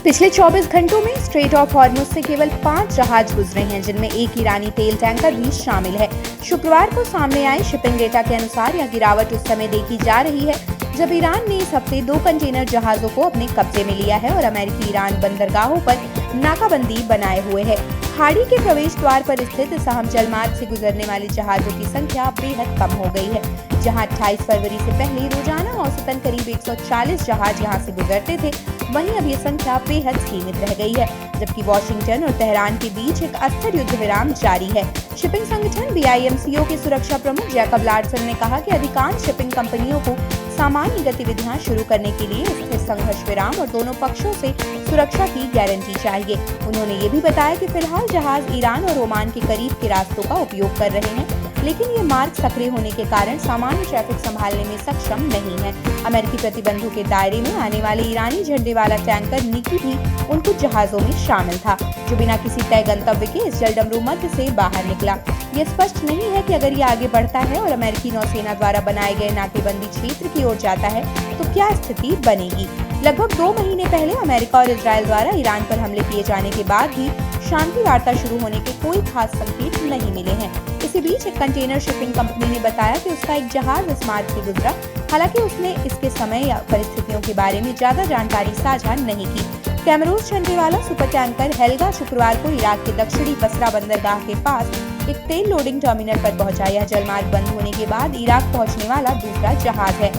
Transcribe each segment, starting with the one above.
पिछले 24 घंटों में स्ट्रेट ऑफ हॉर्मुज से केवल 5 जहाज गुजरे हैं, जिनमें एक ईरानी तेल टैंकर भी शामिल है। शुक्रवार को सामने आए शिपिंग डेटा के अनुसार यह गिरावट उस समय देखी जा रही है जब ईरान ने इस हफ्ते 2 कंटेनर जहाजों को अपने कब्जे में लिया है और अमेरिकी ईरान बंदरगाहों पर नाकाबंदी बनाए हुए है। खाड़ी के प्रवेश द्वार पर स्थित इस अहम जलमार्ग से गुजरने वाले जहाजों की संख्या बेहद कम हो गई है। जहां 28 फरवरी से पहले रोजाना औसतन करीब 140 जहाज यहां से गुजरते थे, वहीं अब ये संख्या बेहद सीमित रह गई है, जबकि वॉशिंगटन और तेहरान के बीच एक अस्थिर युद्ध विराम जारी है। शिपिंग संगठन BIMCO के सुरक्षा प्रमुख जैकब लार्सन ने कहा कि अधिकांश शिपिंग कंपनियों को सामान्य गतिविधियां शुरू करने के लिए स्थिर संघर्ष विराम और दोनों पक्षों से सुरक्षा की गारंटी चाहिए। उन्होंने ये भी बताया कि फिलहाल जहाज ईरान और ओमान के करीब के रास्तों का उपयोग कर रहे हैं, लेकिन ये मार्ग सक्रिय होने के कारण सामान्य ट्रैफिक संभालने में सक्षम नहीं है। अमेरिकी प्रतिबंधों के दायरे में आने वाले ईरानी झंडे वाला टैंकर निकी भी उन कुछ जहाजों में शामिल था, जो बिना किसी तय गंतव्य के इस जलडमरू मध्य से बाहर निकला। ये स्पष्ट नहीं है कि अगर ये आगे बढ़ता है और अमेरिकी नौसेना द्वारा बनाए गए नाकेबंदी क्षेत्र की ओर जाता है तो क्या स्थिति बनेगी। लगभग 2 महीने पहले अमेरिका और इजराइल द्वारा ईरान पर हमले किए जाने के बाद भी शांति वार्ता शुरू होने के कोई खास संकेत नहीं मिले हैं। इसी बीच एक कंटेनर शिपिंग कंपनी ने बताया कि उसका एक जहाज इस मार्ग से गुजरा, हालांकि उसने इसके समय या परिस्थितियों के बारे में ज्यादा जानकारी साझा नहीं की। कैमरूस झंडे वाला सुपर टैंकर हेल्गा शुक्रवार को इराक के दक्षिणी बसरा बंदरगाह के पास एक तेल लोडिंग टर्मिनल पर पहुंचा। यह जलमार्ग बंद होने के बाद इराक पहुंचने वाला दूसरा जहाज है।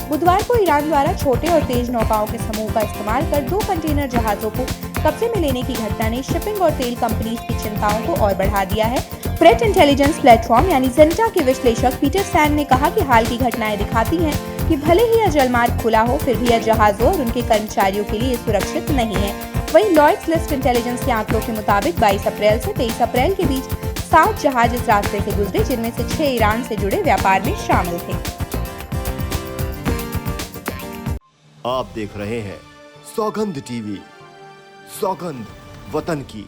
बुधवार को ईरान द्वारा छोटे और तेज नौकाओं के समूह का इस्तेमाल कर 2 कंटेनर जहाजों को कब्जे में लेने की घटना ने शिपिंग और तेल कंपनीज की चिंताओं को और बढ़ा दिया है। फ्रेट इंटेलिजेंस प्लेटफॉर्म यानी ज़ेंटा के विश्लेषक पीटर सैन ने कहा कि हाल की घटनाएं दिखाती हैं कि भले ही यह जलमार्ग खुला हो, फिर भी यह जहाजों और उनके कर्मचारियों के लिए सुरक्षित नहीं है। वहीं लॉयड्स लिस्ट इंटेलिजेंस के आंकड़ों के मुताबिक 22 अप्रैल से 23 अप्रैल के बीच 7 जहाज इस रास्ते से गुजरे, जिनमें से 6 ईरान से जुड़े व्यापार में शामिल थे। आप देख रहे हैं सौगंध टीवी, सौगंध वतन की।